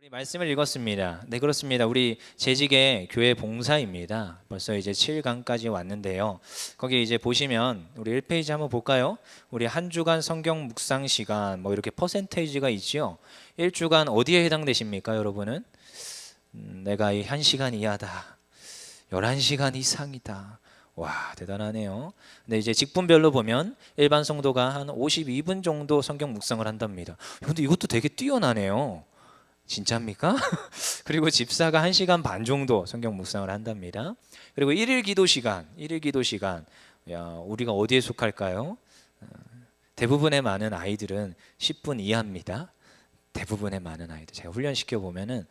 말씀을 읽었습니다. 네, 그렇습니다. 우리 재직의 교회 봉사입니다. 벌써 이제 7강까지 왔는데요. 거기 이제 보시면 우리 1페이지 한번 볼까요? 우리 한 주간 성경 묵상 시간 뭐 이렇게 퍼센테이지가 있지요. 1주간 어디에 해당되십니까, 여러분은? 내가 이 1시간 이하다. 11시간 이상이다. 와, 대단하네요. 근데 이제 직분별로 보면 일반 성도가 한 52분 정도 성경 묵상을 한답니다. 근데 이것도 되게 뛰어나네요. 진짜입니까? 그리고 집사가 1시간 반 정도 성경 묵상을 한답니다. 그리고 1일 기도 시간. 야, 우리가 어디에 속할까요? 대부분의 많은 아이들은 10분 이하입니다. 대부분의 많은 아이들. 제가 훈련시켜 보면은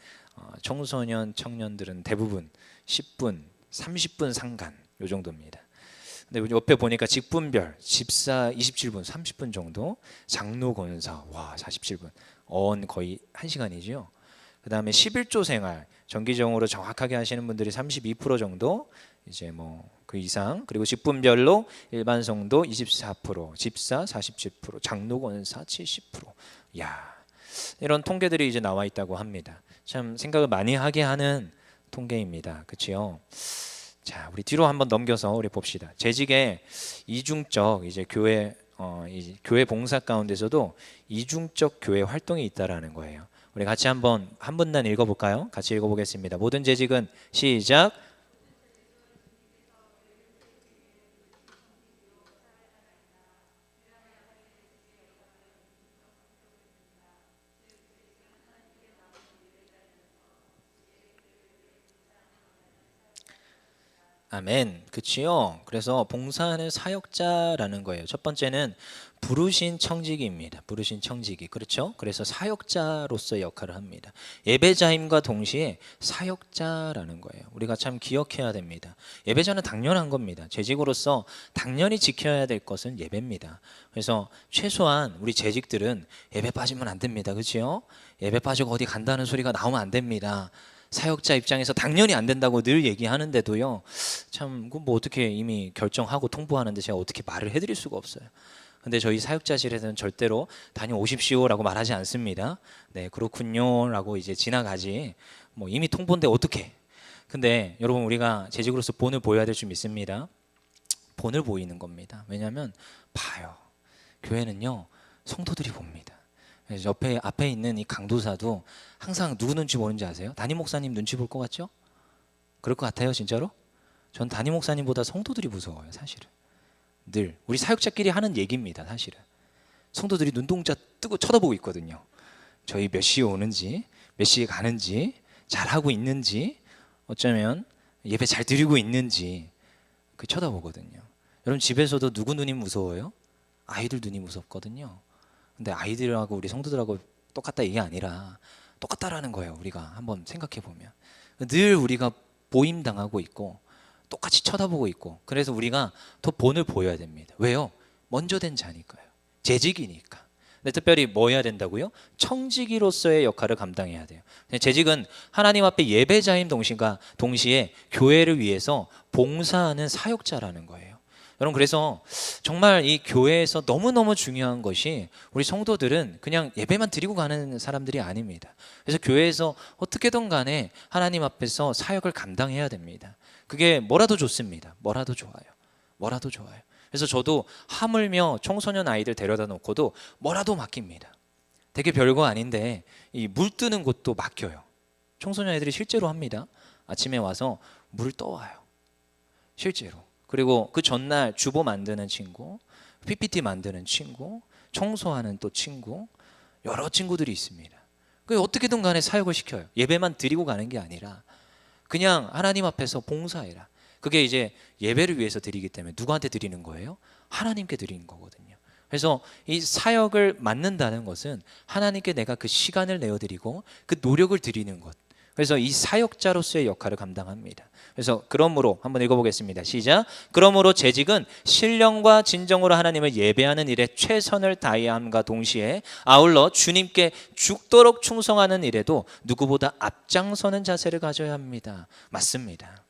청소년, 청년들은 대부분 10분, 30분 상간 요 정도입니다. 근데 옆에 보니까 직분별 집사 27분, 30분 정도, 장로 권사 와 47분, 어언 거의 1시간이죠. 그 다음에 11조 생활 정기적으로 정확하게 하시는 분들이 32% 정도, 이제 뭐 그 이상, 그리고 직분별로 일반 성도 24%, 집사 47%, 장로 권사 70%. 야, 이런 통계들이 이제 나와 있다고 합니다. 참 생각을 많이 하게 하는 통계입니다. 그렇죠? 자, 우리 뒤로 한번 넘겨서 우리 봅시다. 재직의 이중적 이제 교회 봉사 가운데서도 이중적 교회 활동이 있다라는 거예요. 우리 같이 한번 한 분단 읽어볼까요? 같이 읽어보겠습니다. 모든 재직은 시작. 아멘. 그치요? 그래서 봉사하는 사역자라는 거예요. 첫 번째는 부르신 청지기입니다. 부르신 청지기. 그렇죠? 그래서 사역자로서의 역할을 합니다. 예배자임과 동시에 사역자라는 거예요. 우리가 참 기억해야 됩니다. 예배자는 당연한 겁니다. 재직으로서 당연히 지켜야 될 것은 예배입니다. 그래서 최소한 우리 재직들은 예배 빠지면 안 됩니다. 그치요? 예배 빠지고 어디 간다는 소리가 나오면 안 됩니다. 사역자 입장에서 당연히 안 된다고 늘 얘기하는데도요, 참 뭐 어떻게 이미 결정하고 통보하는데 제가 어떻게 말을 해드릴 수가 없어요. 근데 저희 사역자실에서는 절대로 다녀오십시오라고 말하지 않습니다. 네, 그렇군요라고 이제 지나가지. 뭐 이미 통보인데 어떻게? 근데 여러분, 우리가 재직으로서 본을 보여야 될 줄 믿습니다. 본을 보이는 겁니다. 왜냐하면 봐요. 교회는요, 성도들이 봅니다. 앞에 있는 이 강도사도 항상 누구 눈치 보는지 아세요? 담임 목사님 눈치 볼 것 같죠? 그럴 것 같아요, 진짜로? 전 담임 목사님보다 성도들이 무서워요, 사실은. 늘 우리 사역자끼리 하는 얘기입니다, 사실은. 성도들이 눈동자 뜨고 쳐다보고 있거든요. 저희 몇 시에 오는지, 몇 시에 가는지, 잘하고 있는지, 어쩌면 예배 잘 드리고 있는지 그 쳐다보거든요. 여러분, 집에서도 누구 눈이 무서워요? 아이들 눈이 무섭거든요. 근데 아이들하고 우리 성도들하고 똑같다 이게 아니라 똑같다라는 거예요. 우리가 한번 생각해 보면 늘 우리가 보임당하고 있고 똑같이 쳐다보고 있고, 그래서 우리가 더 본을 보여야 됩니다. 왜요? 먼저 된 자니까요. 재직이니까. 근데 특별히 뭐 해야 된다고요? 청지기로서의 역할을 감당해야 돼요. 재직은 하나님 앞에 예배자인 동시에 교회를 위해서 봉사하는 사역자라는 거예요. 여러분, 그래서 정말 이 교회에서 너무너무 중요한 것이 우리 성도들은 그냥 예배만 드리고 가는 사람들이 아닙니다. 그래서 교회에서 어떻게든 간에 하나님 앞에서 사역을 감당해야 됩니다. 그게 뭐라도 좋습니다. 뭐라도 좋아요. 그래서 저도 하물며 청소년 아이들 데려다 놓고도 뭐라도 맡깁니다. 되게 별거 아닌데 이 물 뜨는 곳도 맡겨요. 청소년 애들이 실제로 합니다. 아침에 와서 물 떠와요. 실제로. 그리고 그 전날 주보 만드는 친구, PPT 만드는 친구, 청소하는 또 친구, 여러 친구들이 있습니다. 그 어떻게든 간에 사역을 시켜요. 예배만 드리고 가는 게 아니라 그냥 하나님 앞에서 봉사해라. 그게 이제 예배를 위해서 드리기 때문에 누구한테 드리는 거예요? 하나님께 드리는 거거든요. 그래서 이 사역을 맡는다는 것은 하나님께 내가 그 시간을 내어드리고 그 노력을 드리는 것. 그래서 이 사역자로서의 역할을 감당합니다. 그래서 그러므로 한번 읽어보겠습니다. 시작. 그러므로 재직은 신령과 진정으로 하나님을 예배하는 일에 최선을 다해야 함과 동시에 아울러 주님께 죽도록 충성하는 일에도 누구보다 앞장서는 자세를 가져야 합니다. 맞습니다.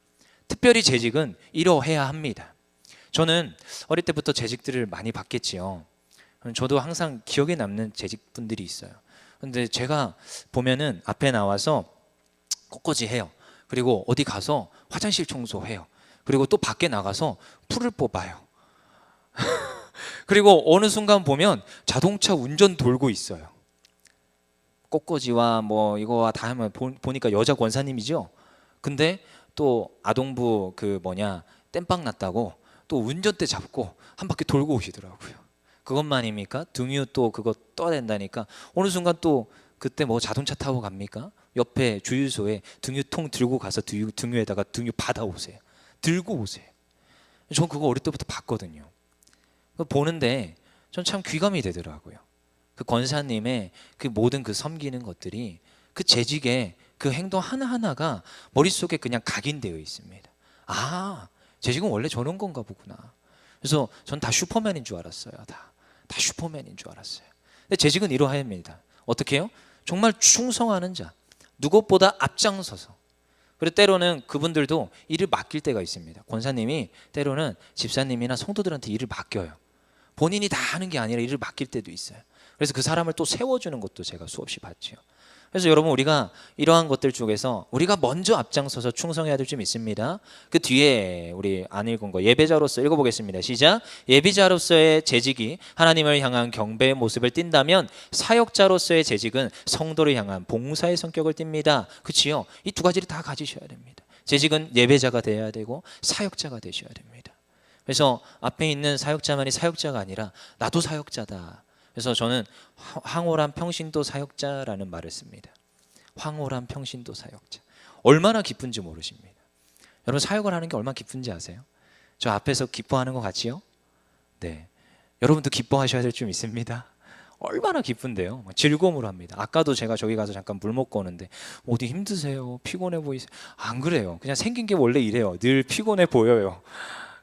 특별히 재직은 이러해야 합니다. 저는 어릴 때부터 재직들을 많이 받겠지요. 저도 항상 기억에 남는 재직분들이 있어요. 근데 제가 보면은 앞에 나와서 꽃꽂이 해요. 그리고 어디 가서 화장실 청소해요. 그리고 또 밖에 나가서 풀을 뽑아요. 그리고 어느 순간 보면 자동차 운전 돌고 있어요. 꽃꽂이와 뭐 이거와 다 하면 보니까 여자 권사님이죠. 근데 또 아동부 그 뭐냐 땜빵 났다고 또 운전대 잡고 한 바퀴 돌고 오시더라고요. 그것만입니까? 등유 또 그거 떠야 된다니까. 어느 순간 또 그때 뭐 자동차 타고 갑니까? 옆에 주유소에 등유통 들고 가서 등유에다가 등유 받아오세요. 들고 오세요. 전 그거 어릴 때부터 봤거든요. 그거 보는데 전 참 귀감이 되더라고요. 그 권사님의 그 모든 그 섬기는 것들이 그 재직의 그 행동 하나하나가 머릿속에 그냥 각인되어 있습니다. 아, 재직은 원래 저런 건가 보구나. 그래서 전 다 슈퍼맨인 줄 알았어요. 다 슈퍼맨인 줄 알았어요. 근데 재직은 이러합니다. 어떻게 해요? 정말 충성하는 자, 누구보다 앞장서서. 그리고 때로는 그분들도 일을 맡길 때가 있습니다. 권사님이 때로는 집사님이나 성도들한테 일을 맡겨요. 본인이 다 하는 게 아니라 일을 맡길 때도 있어요. 그래서 그 사람을 또 세워주는 것도 제가 수없이 봤죠. 그래서 여러분 우리가 이러한 것들 중에서 우리가 먼저 앞장서서 충성해야 될 점 있습니다. 그 뒤에 우리 안 읽은 거 예배자로서 읽어보겠습니다. 시작. 예배자로서의 재직이 하나님을 향한 경배의 모습을 띈다면 사역자로서의 재직은 성도를 향한 봉사의 성격을 띱니다. 그치요? 이 두 가지를 다 가지셔야 됩니다. 재직은 예배자가 되어야 되고 사역자가 되셔야 됩니다. 그래서 앞에 있는 사역자만이 사역자가 아니라 나도 사역자다. 그래서 저는 황홀한 평신도 사역자라는 말을 씁니다. 황홀한 평신도 사역자. 얼마나 기쁜지 모르십니다. 여러분 사역을 하는 게 얼마나 기쁜지 아세요? 저 앞에서 기뻐하는 것 같지요? 네. 여러분도 기뻐하셔야 될 점 있습니다. 얼마나 기쁜데요. 즐거움으로 합니다. 아까도 제가 저기 가서 잠깐 물 먹고 오는데 어디 힘드세요? 피곤해 보이세요? 안 그래요. 그냥 생긴 게 원래 이래요. 늘 피곤해 보여요.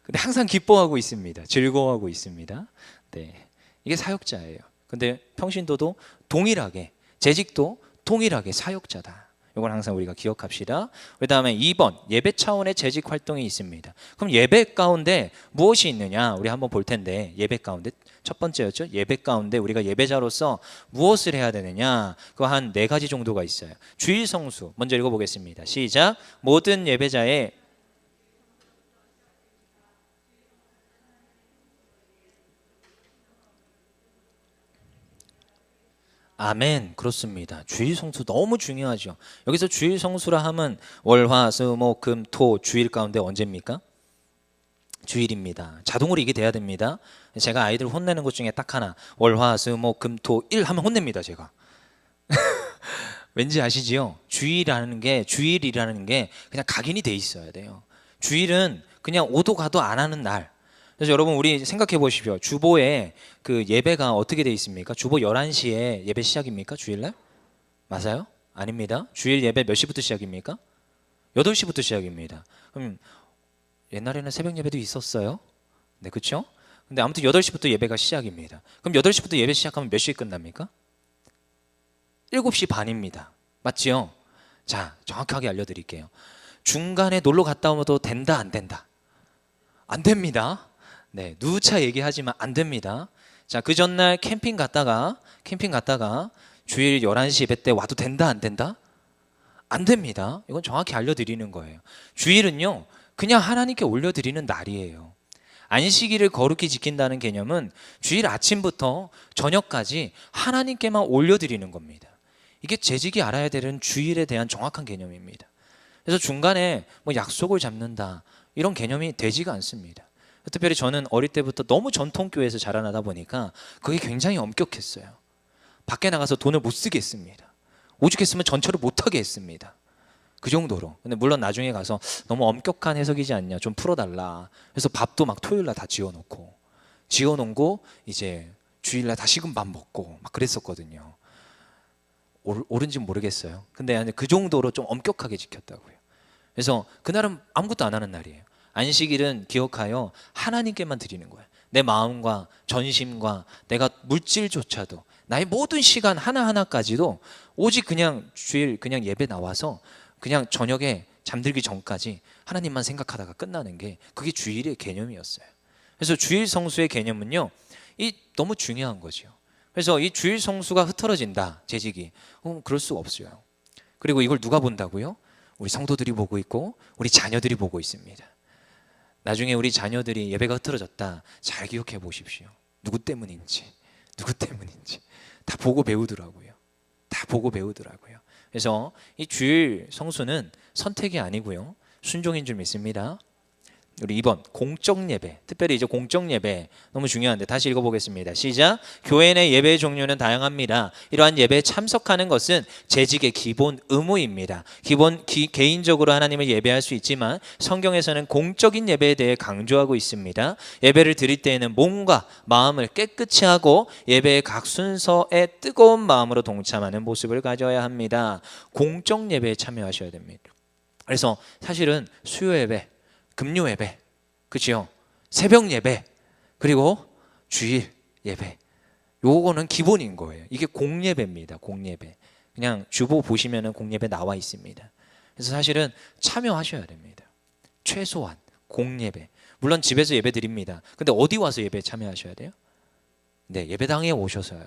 근데 항상 기뻐하고 있습니다. 즐거워하고 있습니다. 네. 이게 사역자예요. 근데 평신도도 동일하게, 재직도 동일하게 사역자다. 이건 항상 우리가 기억합시다. 그 다음에 2번 예배 차원의 재직 활동이 있습니다. 그럼 예배 가운데 무엇이 있느냐 우리 한번 볼 텐데, 예배 가운데 첫 번째였죠. 예배 가운데 우리가 예배자로서 무엇을 해야 되느냐, 그거 한 4가지 정도가 있어요. 주일 성수 먼저 읽어보겠습니다. 시작. 모든 예배자의 아멘. 그렇습니다. 주일 성수 너무 중요하죠. 여기서 주일 성수라 하면 월, 화, 수, 목, 금, 토 주일 가운데 언제입니까? 주일입니다. 자동으로 이게 돼야 됩니다. 제가 아이들 혼내는 것 중에 딱 하나, 월, 화, 수, 목, 금, 토, 일 하면 혼냅니다. 제가. 왠지 아시지요? 주일이라는 게 그냥 각인이 돼 있어야 돼요. 주일은 그냥 오도 가도 안 하는 날. 그래서 여러분 우리 생각해 보십시오. 주보에 그 예배가 어떻게 돼 있습니까? 주보 11시에 예배 시작입니까? 주일날? 맞아요? 아닙니다. 주일 예배 몇 시부터 시작입니까? 8시부터 시작입니다. 그럼 옛날에는 새벽 예배도 있었어요. 네, 그렇죠? 근데 아무튼 8시부터 예배가 시작입니다. 그럼 8시부터 예배 시작하면 몇 시에 끝납니까? 7시 반입니다. 맞지요? 자, 정확하게 알려드릴게요. 중간에 놀러 갔다 오면 된다 안 된다? 안 됩니다. 네, 누차 얘기하지만 안 됩니다. 자, 그 전날 캠핑 갔다가 주일 11시 예배 때 와도 된다 안 된다? 안 됩니다. 이건 정확히 알려드리는 거예요. 주일은요 그냥 하나님께 올려드리는 날이에요. 안식일을 거룩히 지킨다는 개념은 주일 아침부터 저녁까지 하나님께만 올려드리는 겁니다. 이게 재직이 알아야 되는 주일에 대한 정확한 개념입니다. 그래서 중간에 뭐 약속을 잡는다 이런 개념이 되지가 않습니다. 특별히 저는 어릴 때부터 너무 전통교회에서 자라나다 보니까 그게 굉장히 엄격했어요. 밖에 나가서 돈을 못 쓰게 했습니다. 오죽했으면 전철을 못 타게 했습니다. 그 정도로. 근데 물론 나중에 가서 너무 엄격한 해석이지 않냐, 좀 풀어달라. 그래서 밥도 막 토요일날 다 지어놓고 이제 주일날 다시금 밥 먹고 막 그랬었거든요. 옳은지는 모르겠어요. 근데 그 정도로 좀 엄격하게 지켰다고요. 그래서 그날은 아무것도 안 하는 날이에요. 안식일은 기억하여 하나님께만 드리는 거예요. 내 마음과 전심과 내가 물질조차도 나의 모든 시간 하나하나까지도 오직 그냥 주일 그냥 예배 나와서 그냥 저녁에 잠들기 전까지 하나님만 생각하다가 끝나는 게 그게 주일의 개념이었어요. 그래서 주일 성수의 개념은요, 이 너무 중요한 거죠. 그래서 이 주일 성수가 흐트러진다, 재직이. 그럴 수가 없어요. 그리고 이걸 누가 본다고요? 우리 성도들이 보고 있고 우리 자녀들이 보고 있습니다. 나중에 우리 자녀들이 예배가 흐트러졌다, 잘 기억해 보십시오. 누구 때문인지 다 보고 배우더라고요. 다 보고 배우더라고요. 그래서 이 주일 성수는 선택이 아니고요, 순종인 줄 믿습니다. 우리 2번 공적 예배, 특별히 이제 공적 예배 너무 중요한데 다시 읽어보겠습니다. 시작. 교회 내 예배의 종류는 다양합니다. 이러한 예배에 참석하는 것은 재직의 기본 의무입니다. 개인적으로 하나님을 예배할 수 있지만 성경에서는 공적인 예배에 대해 강조하고 있습니다. 예배를 드릴 때에는 몸과 마음을 깨끗이 하고 예배의 각 순서에 뜨거운 마음으로 동참하는 모습을 가져야 합니다. 공적 예배에 참여하셔야 됩니다. 그래서 사실은 수요 예배, 금요 예배, 그렇죠? 새벽 예배, 그리고 주일 예배, 요거는 기본인 거예요. 이게 공예배입니다. 공예배. 그냥 주보 보시면은 공예배 나와 있습니다. 그래서 사실은 참여하셔야 됩니다. 최소한 공예배. 물론 집에서 예배 드립니다. 근데 어디 와서 예배에 참여하셔야 돼요? 네, 예배당에 오셔서요.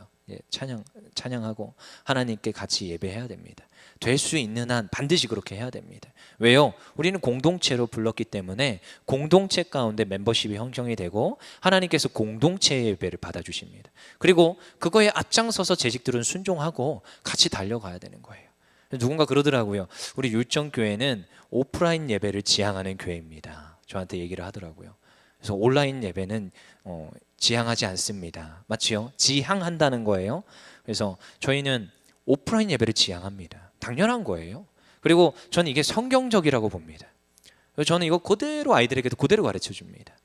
찬양하고 하나님께 같이 예배해야 됩니다. 될 수 있는 한 반드시 그렇게 해야 됩니다. 왜요? 우리는 공동체로 불렀기 때문에 공동체 가운데 멤버십이 형성이 되고 하나님께서 공동체 예배를 받아주십니다. 그리고 그거에 앞장서서 재직들은 순종하고 같이 달려가야 되는 거예요. 누군가 그러더라고요. 우리 율정교회는 오프라인 예배를 지향하는 교회입니다. 저한테 얘기를 하더라고요. 그래서 온라인 예배는 지향하지 않습니다. 맞지요? 지향한다는 거예요. 그래서 저희는 오프라인 예배를 지향합니다. 당연한 거예요. 그리고 저는 이게 성경적이라고 봅니다. 저는 이거 그대로 아이들에게도 그대로 가르쳐 줍니다.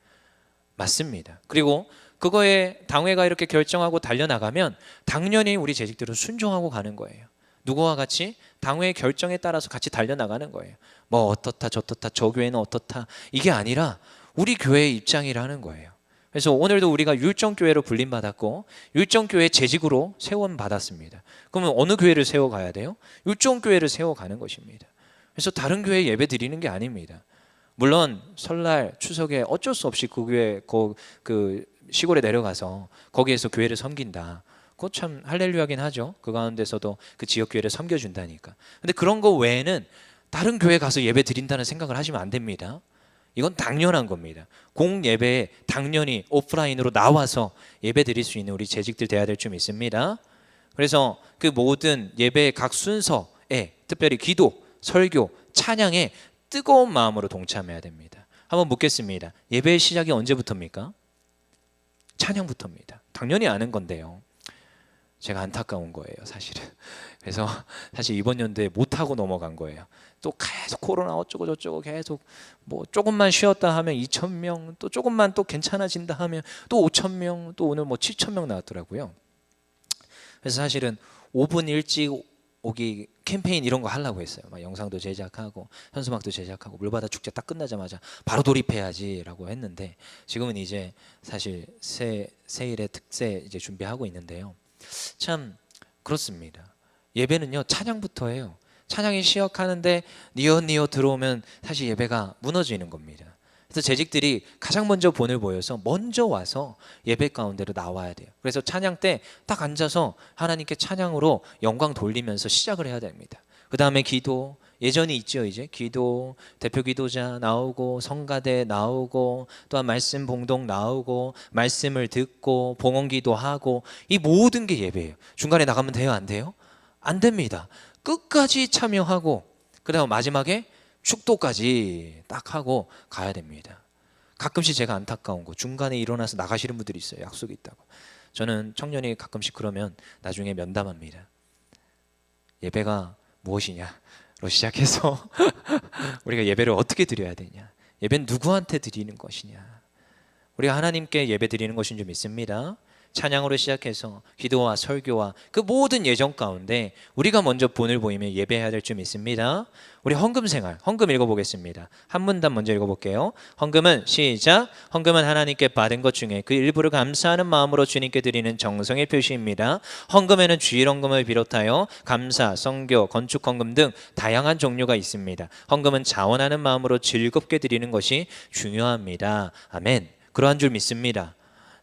맞습니다. 그리고 그거에 당회가 이렇게 결정하고 달려나가면 당연히 우리 재직들은 순종하고 가는 거예요. 누구와 같이? 당회의 결정에 따라서 같이 달려나가는 거예요. 뭐 어떻다 저떻다 저 교회는 어떻다 이게 아니라 우리 교회의 입장이라는 거예요. 그래서 오늘도 우리가 율정교회로 불림받았고 율정교회 재직으로 세원받았습니다. 그러면 어느 교회를 세워가야 돼요? 율정교회를 세워가는 것입니다. 그래서 다른 교회에 예배 드리는 게 아닙니다. 물론 설날 추석에 어쩔 수 없이 그 교회 그 시골에 내려가서 거기에서 교회를 섬긴다, 그거 참 할렐루야긴 하죠. 그 가운데서도 그 지역 교회를 섬겨준다니까. 근데 그런 거 외에는 다른 교회 가서 예배 드린다는 생각을 하시면 안 됩니다. 이건 당연한 겁니다. 공예배에 당연히 오프라인으로 나와서 예배 드릴 수 있는 우리 재직들 돼야 될 줄 믿습니다. 그래서 그 모든 예배의 각 순서에 특별히 기도, 설교, 찬양에 뜨거운 마음으로 동참해야 됩니다. 한번 묻겠습니다. 예배의 시작이 언제부터입니까? 찬양부터입니다. 당연히 아는 건데요. 제가 안타까운 거예요, 사실은. 그래서 사실 이번 연도에 못하고 넘어간 거예요. 또 계속 코로나 어쩌고 저쩌고 계속 뭐 조금만 쉬었다 하면 2,000명, 또 조금만 또 괜찮아진다 하면 또 5,000명, 또 오늘 뭐 7,000명 나왔더라고요. 그래서 사실은 5분 일찍 오기 캠페인 이런 거 하려고 했어요. 막 영상도 제작하고 현수막도 제작하고 물바다 축제 딱 끝나자마자 바로 돌입해야지라고 했는데 지금은 이제 사실 세일의 특세 이제 준비하고 있는데요. 참 그렇습니다. 예배는요 찬양부터 해요. 찬양이 시작하는데 니어 들어오면 사실 예배가 무너지는 겁니다. 그래서 재직들이 가장 먼저 본을 보여서 먼저 와서 예배 가운데로 나와야 돼요. 그래서 찬양 때 딱 앉아서 하나님께 찬양으로 영광 돌리면서 시작을 해야 됩니다. 그 다음에 기도, 예전이 있죠. 이제 기도, 대표 기도자 나오고 성가대 나오고 또한 말씀 봉독 나오고 말씀을 듣고 봉헌 기도하고 이 모든 게 예배예요. 중간에 나가면 돼요? 안 돼요? 안 됩니다. 끝까지 참여하고 그 다음 마지막에 축도까지 딱 하고 가야 됩니다. 가끔씩 제가 안타까운 거 중간에 일어나서 나가시는 분들이 있어요. 약속이 있다고. 저는 청년이 가끔씩 그러면 나중에 면담합니다. 예배가 무엇이냐로 시작해서 우리가 예배를 어떻게 드려야 되냐, 예배는 누구한테 드리는 것이냐, 우리가 하나님께 예배 드리는 것인 줄 믿습니다. 찬양으로 시작해서 기도와 설교와 그 모든 예정 가운데 우리가 먼저 본을 보이며 예배해야 될 줄 믿습니다. 우리 헌금 생활, 헌금 읽어보겠습니다. 한 문단 먼저 읽어볼게요. 헌금은 시작. 헌금은 하나님께 받은 것 중에 그 일부를 감사하는 마음으로 주님께 드리는 정성의 표시입니다. 헌금에는 주일 헌금을 비롯하여 감사, 선교, 건축 헌금 등 다양한 종류가 있습니다. 헌금은 자원하는 마음으로 즐겁게 드리는 것이 중요합니다. 아멘. 그러한 줄 믿습니다.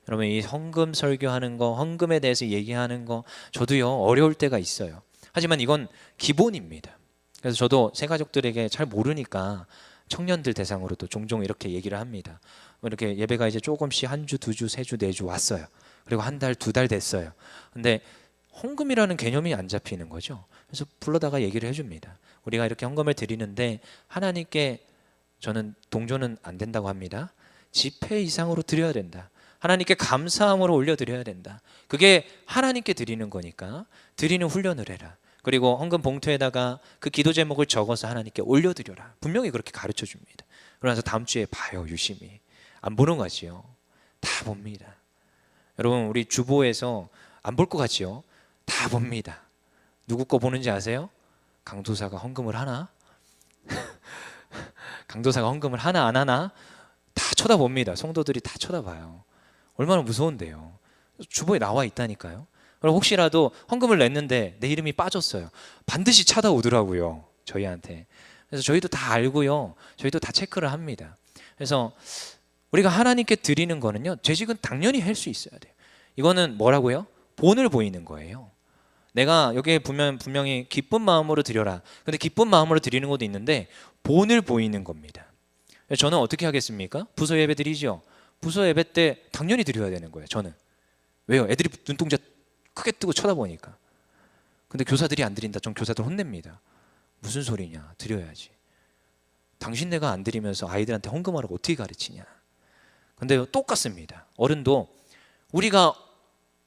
여러분, 이 헌금 설교하는 거, 헌금에 대해서 얘기하는 거 저도요 어려울 때가 있어요. 하지만 이건 기본입니다. 그래서 저도 새 가족들에게 잘 모르니까 청년들 대상으로도 종종 이렇게 얘기를 합니다. 이렇게 예배가 이제 조금씩 한 주, 두 주, 세 주, 네 주 왔어요. 그리고 한 달, 두 달 됐어요. 근데 헌금이라는 개념이 안 잡히는 거죠. 그래서 불러다가 얘기를 해줍니다. 우리가 이렇게 헌금을 드리는데 하나님께 저는 동조는 안 된다고 합니다. 지폐 이상으로 드려야 된다. 하나님께 감사함으로 올려드려야 된다. 그게 하나님께 드리는 거니까 드리는 훈련을 해라. 그리고 헌금 봉투에다가 그 기도 제목을 적어서 하나님께 올려드려라. 분명히 그렇게 가르쳐 줍니다. 그러면서 다음 주에 봐요. 유심히. 안 보는 거지요. 다 봅니다. 여러분, 우리 주보에서 안 볼 것 같지요? 다 봅니다. 누구 거 보는지 아세요? 강도사가 헌금을 하나? 강도사가 헌금을 하나 안 하나? 다 쳐다봅니다. 성도들이 다 쳐다봐요. 얼마나 무서운데요. 주보에 나와 있다니까요. 그럼 혹시라도 헌금을 냈는데 내 이름이 빠졌어요. 반드시 찾아오더라고요. 저희한테. 그래서 저희도 다 알고요. 저희도 다 체크를 합니다. 그래서 우리가 하나님께 드리는 거는요, 재직은 당연히 할 수 있어야 돼요. 이거는 뭐라고요? 본을 보이는 거예요. 내가 여기에 보면 분명히 기쁜 마음으로 드려라. 근데 기쁜 마음으로 드리는 것도 있는데 본을 보이는 겁니다. 저는 어떻게 하겠습니까? 부서 예배 드리죠. 부서 예배 때 당연히 드려야 되는 거예요. 저는. 왜요? 애들이 눈동자 크게 뜨고 쳐다보니까. 근데 교사들이 안 드린다. 전 교사들 혼냅니다. 무슨 소리냐? 드려야지. 당신네가 안 드리면서 아이들한테 헌금하라고 어떻게 가르치냐? 근데 똑같습니다. 어른도 우리가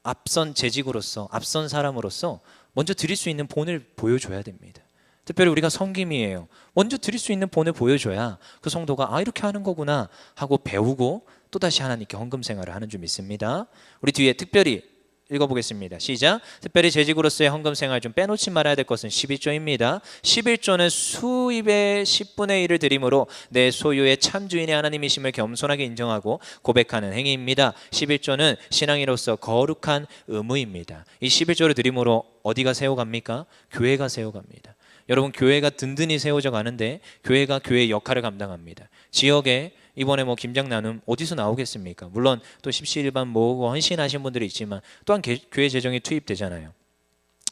앞선 재직으로서, 앞선 사람으로서 먼저 드릴 수 있는 본을 보여줘야 됩니다. 특별히 우리가 섬김이에요. 먼저 드릴 수 있는 본을 보여줘야 그 성도가 이렇게 하는 거구나 하고 배우고 또다시 하나님께 헌금 생활을 하는 줄 믿습니다. 우리 뒤에 특별히 읽어보겠습니다. 시작. 특별히 재직으로서의 헌금 생활 좀 빼놓지 말아야 될 것은 11조입니다. 11조는 수입의 10분의 1을 드림으로 내 소유의 참 주인의 하나님이심을 겸손하게 인정하고 고백하는 행위입니다. 11조는 신앙인으로서 거룩한 의무입니다. 이 11조를 드림으로 어디가 세워갑니까? 교회가 세워갑니다. 여러분, 교회가 든든히 세워져 가는데 교회가 교회의 역할을 감당합니다. 지역에 이번에 김장 나눔 어디서 나오겠습니까? 물론 또 십시일반 모으고 헌신하신 분들이 있지만 또한 교회 재정이 투입되잖아요.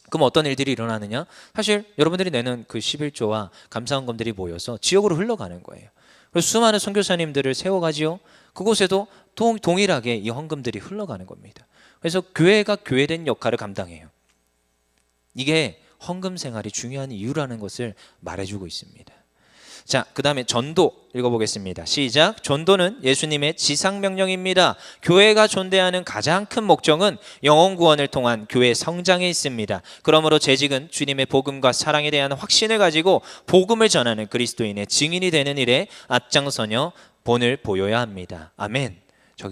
그럼 어떤 일들이 일어나느냐? 사실 여러분들이 내는 그 11조와 감사헌금들이 모여서 지역으로 흘러가는 거예요. 그래서 수많은 선교사님들을 세워가지요. 그곳에도 동일하게 이 헌금들이 흘러가는 겁니다. 그래서 교회가 교회된 역할을 감당해요. 이게 헌금 생활이 중요한 이유라는 것을 말해주고 있습니다. 자, 그 다음에 전도 읽어보겠습니다. 시작. 전도는 예수님의 지상명령입니다. 교회가 존재하는 가장 큰 목적은 영혼 구원을 통한 교회 성장에 있습니다. 그러므로 재직은 주님의 복음과 사랑에 대한 확신을 가지고 복음을 전하는 그리스도인의 증인이 되는 일에 앞장서며 본을 보여야 합니다. 아멘.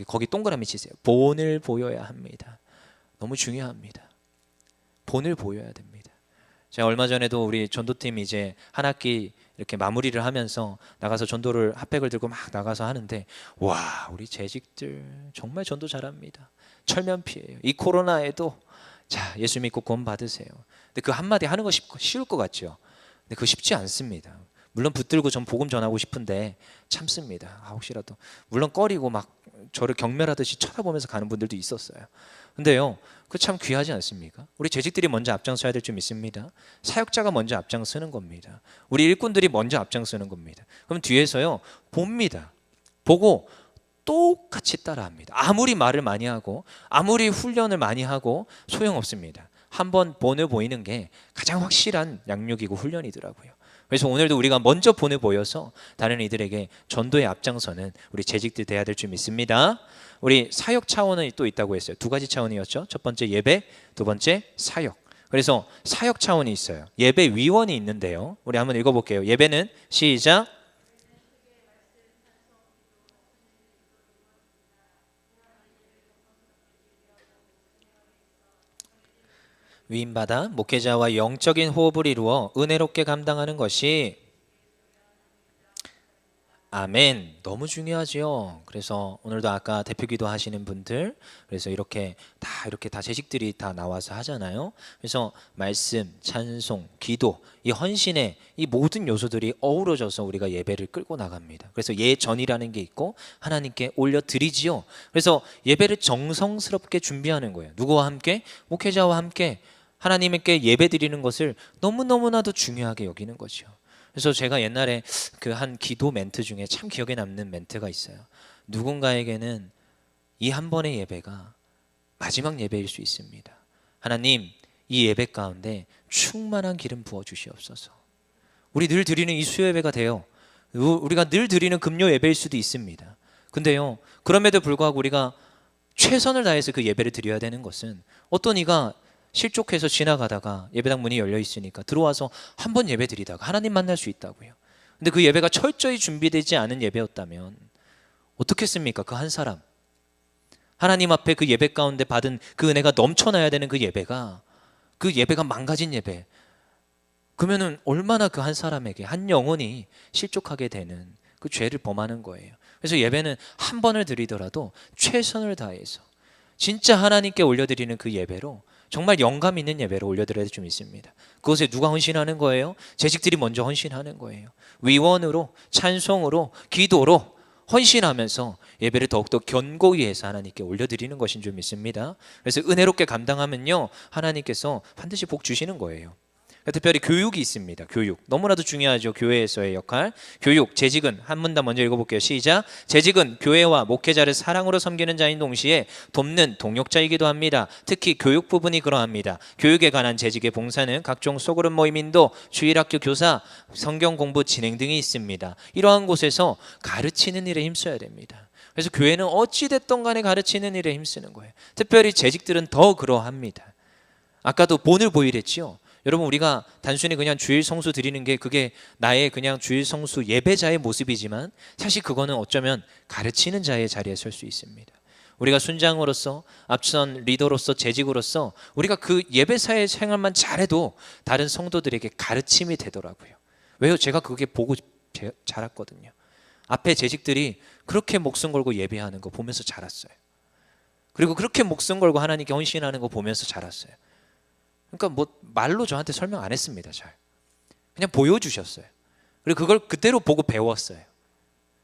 거기 동그라미 치세요. 본을 보여야 합니다. 너무 중요합니다. 본을 보여야 됩니다. 제가 얼마 전에도 우리 전도팀 이제 한 학기 이렇게 마무리를 하면서 나가서 전도를 핫백을 들고 막 나가서 하는데, 와, 우리 재직들 정말 전도 잘합니다. 철면피예요. 이 코로나에도 자, 예수 믿고 구원 받으세요. 근데 그 한마디 하는 거 쉬울 것 같죠? 근데 그거 쉽지 않습니다. 물론 붙들고 전 복음 전하고 싶은데 참습니다. 혹시라도 물론 꺼리고 막 저를 경멸하듯이 쳐다보면서 가는 분들도 있었어요. 근데요, 그 참 귀하지 않습니까? 우리 재직들이 먼저 앞장서야 될 줄 믿습니다. 사역자가 먼저 앞장서는 겁니다. 우리 일꾼들이 먼저 앞장서는 겁니다. 그럼 뒤에서요 봅니다. 보고 똑같이 따라합니다. 아무리 말을 많이 하고 아무리 훈련을 많이 하고 소용없습니다. 한번 본을 보이는 게 가장 확실한 양육이고 훈련이더라고요. 그래서 오늘도 우리가 먼저 본을 보여서 다른 이들에게 전도에 앞장서는 우리 재직들 돼야 될 줄 믿습니다. 우리 사역 차원은 또 있다고 했어요. 두 가지 차원이었죠. 첫 번째 예배, 두 번째 사역. 그래서 사역 차원이 있어요. 예배 위원이 있는데요. 우리 한번 읽어볼게요. 예배는 시작. 위임받아 목회자와 영적인 호흡을 이루어 은혜롭게 감당하는 것이 아멘. 너무 중요하지요. 그래서 오늘도 아까 대표기도 하시는 분들, 그래서 이렇게 다 재직들이 다 나와서 하잖아요. 그래서 말씀, 찬송, 기도, 이 헌신의 이 모든 요소들이 어우러져서 우리가 예배를 끌고 나갑니다. 그래서 예전이라는 게 있고 하나님께 올려드리지요. 그래서 예배를 정성스럽게 준비하는 거예요. 누구와 함께? 목회자와 함께 하나님께 예배 드리는 것을 너무너무나도 중요하게 여기는 거죠. 그래서 제가 옛날에 그 한 기도 멘트 중에 참 기억에 남는 멘트가 있어요. 누군가에게는 이 한 번의 예배가 마지막 예배일 수 있습니다. 하나님, 이 예배 가운데 충만한 기름 부어 주시옵소서. 우리 늘 드리는 이 수요 예배가 돼요. 우리가 늘 드리는 금요 예배일 수도 있습니다. 근데요, 그럼에도 불구하고 우리가 최선을 다해서 그 예배를 드려야 되는 것은, 어떤 이가 실족해서 지나가다가 예배당 문이 열려 있으니까 들어와서 한 번 예배 드리다가 하나님 만날 수 있다고요. 근데 그 예배가 철저히 준비되지 않은 예배였다면 어떻겠습니까? 그 한 사람, 하나님 앞에 그 예배 가운데 받은 그 은혜가 넘쳐나야 되는 그 예배가 망가진 예배, 그러면은 얼마나 그 한 사람에게, 한 영혼이 실족하게 되는 그 죄를 범하는 거예요. 그래서 예배는 한 번을 드리더라도 최선을 다해서 진짜 하나님께 올려드리는 그 예배로, 정말 영감 있는 예배로 올려드려야 좀 있습니다. 그것에 누가 헌신하는 거예요? 재직들이 먼저 헌신하는 거예요. 위원으로, 찬송으로, 기도로 헌신하면서 예배를 더욱더 견고히 해서 하나님께 올려드리는 것인 줄 믿습니다. 그래서 은혜롭게 감당하면요, 하나님께서 반드시 복 주시는 거예요. 특별히 교육이 있습니다. 교육 너무나도 중요하죠. 교회에서의 역할. 교육, 재직은 한 문단 먼저 읽어볼게요. 시작. 재직은 교회와 목회자를 사랑으로 섬기는 자인 동시에 돕는 동역자이기도 합니다. 특히 교육 부분이 그러합니다. 교육에 관한 재직의 봉사는 각종 소그룹 모임 인도, 주일학교 교사, 성경 공부 진행 등이 있습니다. 이러한 곳에서 가르치는 일에 힘써야 됩니다. 그래서 교회는 어찌됐든 간에 가르치는 일에 힘쓰는 거예요. 특별히 재직들은 더 그러합니다. 아까도 본을 보이랬지요. 여러분, 우리가 단순히 그냥 주일 성수 드리는 게 그게 나의 그냥 주일 성수 예배자의 모습이지만, 사실 그거는 어쩌면 가르치는 자의 자리에 설 수 있습니다. 우리가 순장으로서, 앞선 리더로서, 재직으로서 우리가 그 예배사의 생활만 잘해도 다른 성도들에게 가르침이 되더라고요. 왜요? 제가 그게 보고 자랐거든요. 앞에 재직들이 그렇게 목숨 걸고 예배하는 거 보면서 자랐어요. 그리고 그렇게 목숨 걸고 하나님께 헌신하는 거 보면서 자랐어요. 그러니까 뭐 말로 저한테 설명 안 했습니다. 잘 그냥 보여주셨어요. 그리고 그걸 그대로 보고 배웠어요.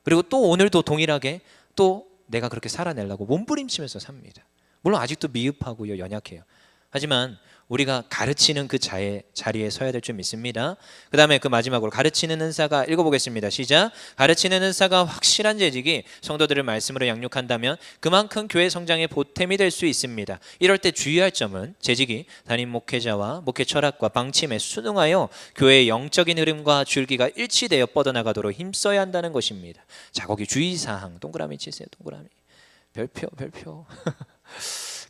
그리고 또 오늘도 동일하게 또 내가 그렇게 살아내려고 몸부림치면서 삽니다. 물론 아직도 미흡하고요, 연약해요. 하지만 우리가 가르치는 그 자리에 서야 될 줄 믿습니다. 그 다음에 그 마지막으로 가르치는 은사가, 읽어보겠습니다. 시작. 가르치는 은사가 확실한 재직이 성도들을 말씀으로 양육한다면 그만큼 교회 성장의 보탬이 될 수 있습니다. 이럴 때 주의할 점은, 재직이 담임 목회자와 목회 철학과 방침에 순응하여 교회의 영적인 흐름과 줄기가 일치되어 뻗어나가도록 힘써야 한다는 것입니다. 자, 거기 주의사항 동그라미 치세요. 동그라미. 별표.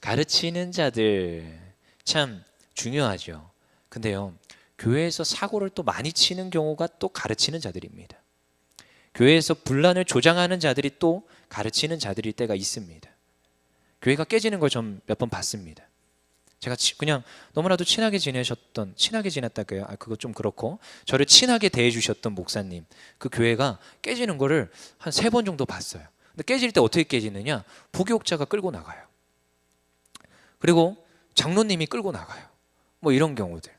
가르치는 자들 참 중요하죠. 근데요, 교회에서 사고를 또 많이 치는 경우가 또 가르치는 자들입니다. 교회에서 분란을 조장하는 자들이 또 가르치는 자들일 때가 있습니다. 교회가 깨지는 걸 좀 몇 번 봤습니다. 제가 그냥 너무나도 친하게 지냈다고요. 그거 좀 그렇고, 저를 친하게 대해주셨던 목사님, 그 교회가 깨지는 거를 한 3번 정도 봤어요. 근데 깨질 때 어떻게 깨지느냐? 부교육자가 끌고 나가요. 그리고 장로님이 끌고 나가요. 뭐 이런 경우들.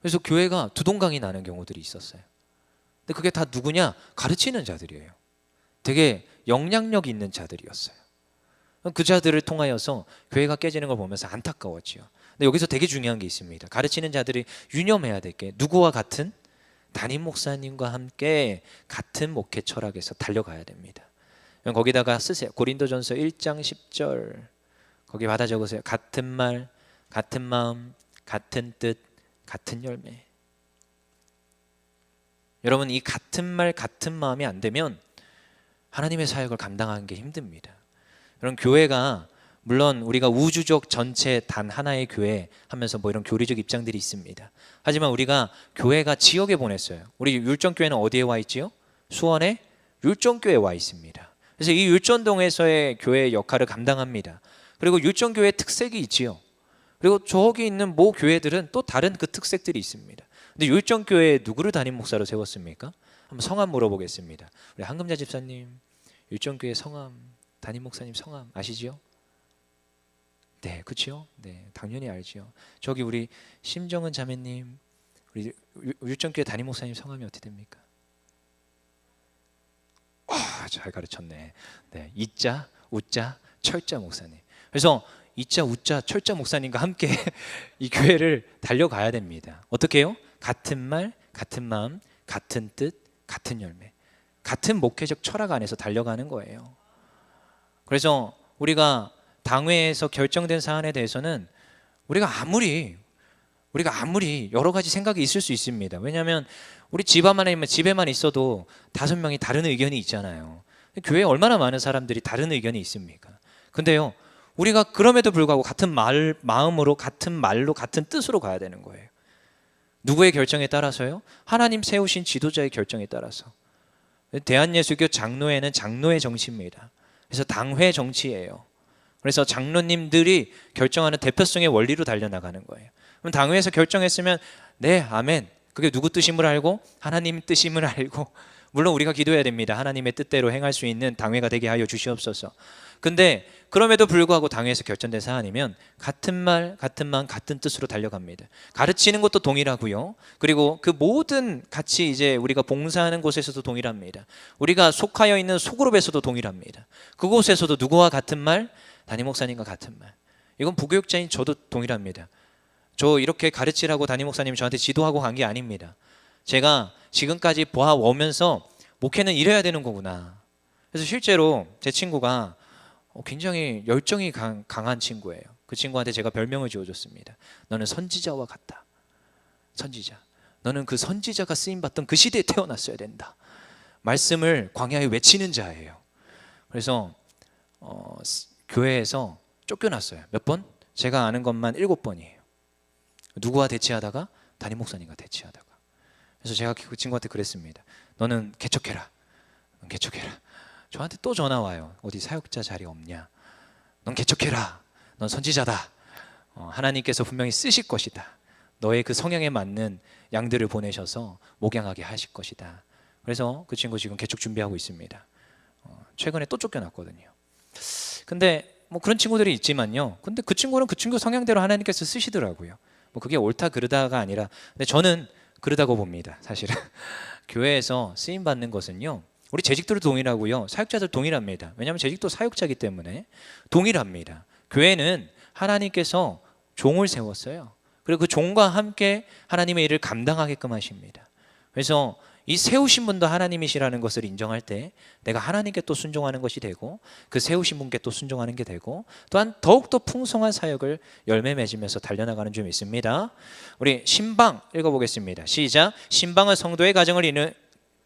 그래서 교회가 두동강이 나는 경우들이 있었어요. 근데 그게 다 누구냐? 가르치는 자들이에요. 되게 영향력 있는 자들이었어요. 그 자들을 통하여서 교회가 깨지는 걸 보면서 안타까웠지요. 근데 여기서 되게 중요한 게 있습니다. 가르치는 자들이 유념해야 될 게, 누구와 같은? 담임 목사님과 함께 같은 목회 철학에서 달려가야 됩니다. 거기다가 쓰세요. 고린도전서 1장 10절 거기 받아 적으세요. 같은 말, 같은 마음, 같은 뜻, 같은 열매. 여러분, 이 같은 말, 같은 마음이 안 되면 하나님의 사역을 감당하는 게 힘듭니다. 여러분, 교회가 물론 우리가 우주적 전체 단 하나의 교회 하면서 뭐 이런 교리적 입장들이 있습니다. 하지만 우리가 교회가 지역에 보냈어요. 우리 율정교회는 어디에 와 있지요? 수원에 율정교회에 와 있습니다. 그래서 이 율전동에서의 교회의 역할을 감당합니다. 그리고 율정교회의 특색이 있지요. 그리고 저기 있는 모 교회들은 또 다른 그 특색들이 있습니다. 근데 율정교회에 누구를 담임 목사로 세웠습니까? 한번 성함 물어보겠습니다. 우리 한금자 집사님, 율정교회 성함, 담임 목사님 성함 아시죠? 네, 그렇죠? 네, 당연히 알죠. 저기 우리 심정은 자매님, 우리 율정교회 담임 목사님 성함이 어떻게 됩니까? 잘 가르쳤네. 네, 이자, 우자, 철자 목사님. 그래서 이자, 우자, 철자 목사님과 함께 이 교회를 달려가야 됩니다. 어떻게 해요? 같은 말, 같은 마음, 같은 뜻, 같은 열매, 같은 목회적 철학 안에서 달려가는 거예요. 그래서 우리가 당회에서 결정된 사안에 대해서는 우리가 아무리 여러 가지 생각이 있을 수 있습니다. 왜냐하면 우리 집에만 있어도 5명이 다른 의견이 있잖아요. 교회에 얼마나 많은 사람들이 다른 의견이 있습니까? 근데요, 우리가 그럼에도 불구하고 같은 마음으로, 같은 말로, 같은 뜻으로 가야 되는 거예요. 누구의 결정에 따라서요? 하나님 세우신 지도자의 결정에 따라서. 대한예수교 장로회는 장로의 정치입니다. 그래서 당회 정치예요. 그래서 장로님들이 결정하는 대표성의 원리로 달려나가는 거예요. 그럼 당회에서 결정했으면 네, 아멘. 그게 누구 뜻임을 알고 하나님 뜻임을 알고, 물론 우리가 기도해야 됩니다. 하나님의 뜻대로 행할 수 있는 당회가 되게 하여 주시옵소서. 근데 그럼에도 불구하고 당회에서 결정된 사안이면 같은 말, 같은 마음, 같은 뜻으로 달려갑니다. 가르치는 것도 동일하고요. 그리고 그 모든 같이 이제 우리가 봉사하는 곳에서도 동일합니다. 우리가 속하여 있는 소그룹에서도 동일합니다. 그곳에서도 누구와 같은 말? 담임 목사님과 같은 말. 이건 부교육자인 저도 동일합니다. 저 이렇게 가르치라고 담임 목사님이 저한테 지도하고 간 게 아닙니다. 제가 지금까지 보아오면서 목회는 이래야 되는 거구나. 그래서 실제로 제 친구가 굉장히 열정이 강한 친구예요. 그 친구한테 제가 별명을 지어줬습니다. 너는 선지자와 같다. 선지자. 너는 그 선지자가 쓰임받던 그 시대에 태어났어야 된다. 말씀을 광야에 외치는 자예요. 그래서 교회에서 쫓겨났어요. 몇 번? 제가 아는 것만 7번이에요. 누구와 대치하다가? 담임 목사님과 대치하다가. 그래서 제가 그 친구한테 그랬습니다. 너는 개척해라. 넌 개척해라. 저한테 또 전화 와요. 어디 사역자 자리 없냐? 넌 개척해라. 넌 선지자다. 하나님께서 분명히 쓰실 것이다. 너의 그 성향에 맞는 양들을 보내셔서 목양하게 하실 것이다. 그래서 그 친구 지금 개척 준비하고 있습니다. 최근에 또 쫓겨났거든요. 근데 뭐 그런 친구들이 있지만요. 근데 그 친구는 그 친구 성향대로 하나님께서 쓰시더라고요. 뭐 그게 옳다 그르다가 아니라, 근데 저는 그러다고 봅니다. 사실은 교회에서 쓰임 받는 것은요, 우리 재직들도 동일하고요, 사역자들 동일합니다. 왜냐하면 재직도 사역자이기 때문에 동일합니다. 교회는 하나님께서 종을 세웠어요. 그리고 그 종과 함께 하나님의 일을 감당하게끔 하십니다. 그래서 이 세우신 분도 하나님이시라는 것을 인정할 때 내가 하나님께 또 순종하는 것이 되고, 그 세우신 분께 또 순종하는 게 되고, 또한 더욱더 풍성한 사역을 열매 맺으면서 달려나가는 점이 있습니다. 우리 신방 읽어보겠습니다. 시작. 신방은 성도의 가정을 이루는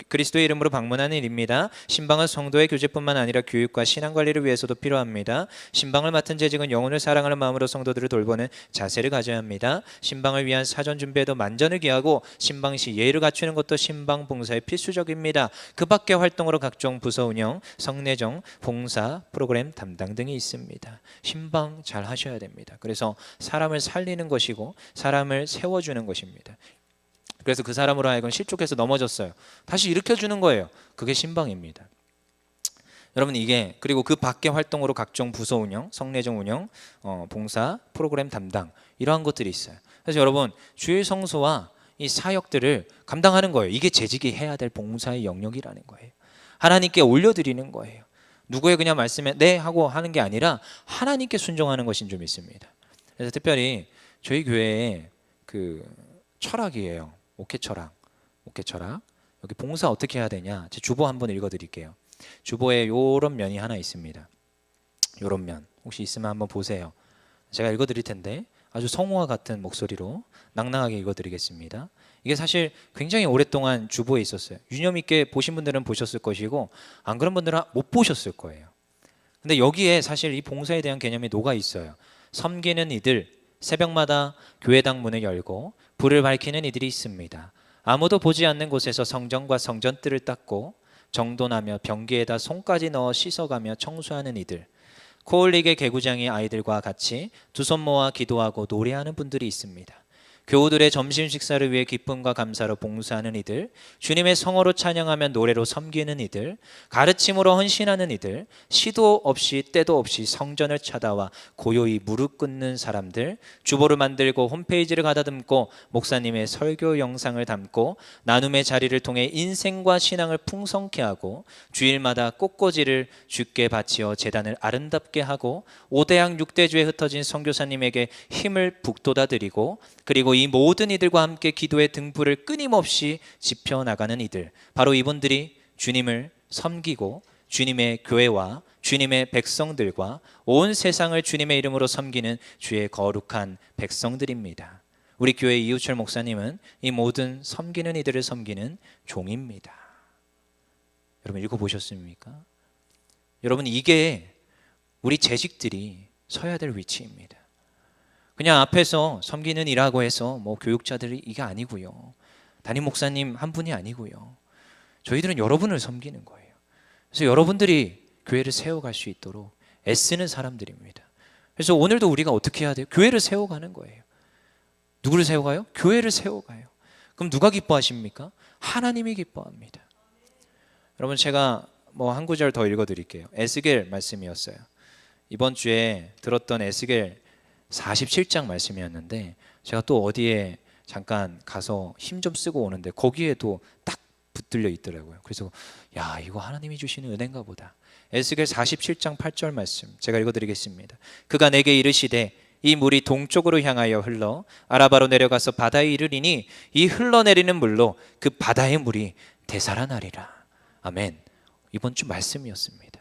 그리스도의 이름으로 방문하는 일입니다. 신방은 성도의 교제뿐만 아니라 교육과 신앙관리를 위해서도 필요합니다. 신방을 맡은 재직은 영혼을 사랑하는 마음으로 성도들을 돌보는 자세를 가져야 합니다. 신방을 위한 사전 준비에도 만전을 기하고 신방 시 예의를 갖추는 것도 신방 봉사에 필수적입니다. 그 밖의 활동으로 각종 부서 운영, 성내정, 봉사, 프로그램 담당 등이 있습니다. 신방 잘 하셔야 됩니다. 그래서 사람을 살리는 것이고 사람을 세워주는 것입니다. 그래서 그 사람으로 하여금 실족해서 넘어졌어요. 다시 일으켜주는 거예요. 그게 신방입니다. 여러분, 이게 그리고 그 밖의 활동으로 각종 부서 운영, 성내정 운영, 봉사, 프로그램 담당, 이러한 것들이 있어요. 그래서 여러분, 주일 성소와 이 사역들을 감당하는 거예요. 이게 재직이 해야 될 봉사의 영역이라는 거예요. 하나님께 올려드리는 거예요. 누구의 그냥 말씀에 네 하고 하는 게 아니라 하나님께 순종하는 것인 좀 있습니다. 그래서 특별히 저희 교회의 그 철학이에요. 목회 철학. 여기 봉사 어떻게 해야 되냐? 제 주보 한번 읽어드릴게요. 주보에 요런 면이 하나 있습니다. 요런 면 혹시 있으면 한번 보세요. 제가 읽어드릴 텐데 아주 성우와 같은 목소리로 낭낭하게 읽어드리겠습니다. 이게 사실 굉장히 오랫동안 주보에 있었어요. 유념 있게 보신 분들은 보셨을 것이고, 안 그런 분들은 못 보셨을 거예요. 근데 여기에 사실 이 봉사에 대한 개념이 녹아 있어요. 섬기는 이들, 새벽마다 교회당 문을 열고 불을 밝히는 이들이 있습니다. 아무도 보지 않는 곳에서 성전과 성전뜰을 닦고 정돈하며 변기에다 손까지 넣어 씻어가며 청소하는 이들, 코 흘리게 개구장이 아이들과 같이 두 손 모아 기도하고 노래하는 분들이 있습니다. 교우들의 점심 식사를 위해 기쁨과 감사로 봉사하는 이들, 주님의 성어로 찬양하며 노래로 섬기는 이들, 가르침으로 헌신하는 이들, 시도 없이 때도 없이 성전을 찾아와 고요히 무릎 꿇는 사람들, 주보를 만들고 홈페이지를 가다듬고 목사님의 설교 영상을 담고 나눔의 자리를 통해 인생과 신앙을 풍성케 하고 주일마다 꽃꽂이를 주께 바치어 제단을 아름답게 하고 5대양 6대주에 흩어진 선교사님에게 힘을 북돋아 드리고, 그리고 이 모든 이들과 함께 기도의 등불을 끊임없이 지펴나가는 이들, 바로 이분들이 주님을 섬기고 주님의 교회와 주님의 백성들과 온 세상을 주님의 이름으로 섬기는 주의 거룩한 백성들입니다. 우리 교회 이우철 목사님은 이 모든 섬기는 이들을 섬기는 종입니다. 여러분 읽어보셨습니까? 여러분, 이게 우리 재직들이 서야 될 위치입니다. 그냥 앞에서 섬기는 일하고 해서 뭐 교육자들이 이게 아니고요, 담임 목사님 한 분이 아니고요, 저희들은 여러분을 섬기는 거예요. 그래서 여러분들이 교회를 세워갈 수 있도록 애쓰는 사람들입니다. 그래서 오늘도 우리가 어떻게 해야 돼요? 교회를 세워가는 거예요. 누구를 세워가요? 교회를 세워가요. 그럼 누가 기뻐하십니까? 하나님이 기뻐합니다. 여러분, 제가 뭐 한 구절 더 읽어드릴게요. 에스겔 말씀이었어요. 이번 주에 들었던 에스겔 47장 말씀이었는데, 제가 또 어디에 잠깐 가서 힘 좀 쓰고 오는데 거기에도 딱 붙들려 있더라고요. 그래서 야, 이거 하나님이 주시는 은혜인가 보다. 에스겔 47장 8절 말씀 제가 읽어드리겠습니다. 그가 내게 이르시되 이 물이 동쪽으로 향하여 흘러 아라바로 내려가서 바다에 이르리니 이 흘러내리는 물로 그 바다의 물이 되살아나리라. 아멘. 이번 주 말씀이었습니다.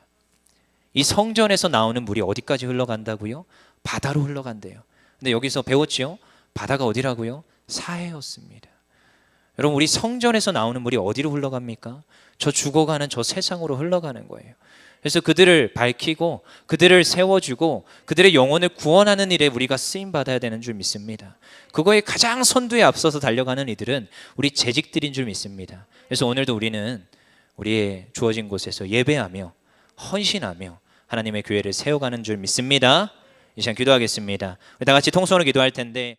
이 성전에서 나오는 물이 어디까지 흘러간다고요? 바다로 흘러간대요. 근데 여기서 배웠지요? 바다가 어디라고요? 사해였습니다. 여러분, 우리 성전에서 나오는 물이 어디로 흘러갑니까? 저 죽어가는 저 세상으로 흘러가는 거예요. 그래서 그들을 밝히고 그들을 세워주고 그들의 영혼을 구원하는 일에 우리가 쓰임받아야 되는 줄 믿습니다. 그거에 가장 선두에 앞서서 달려가는 이들은 우리 재직들인 줄 믿습니다. 그래서 오늘도 우리는 우리의 주어진 곳에서 예배하며 헌신하며 하나님의 교회를 세워가는 줄 믿습니다. 이 시간 기도하겠습니다. 우리 다 같이 통성으로 기도할 텐데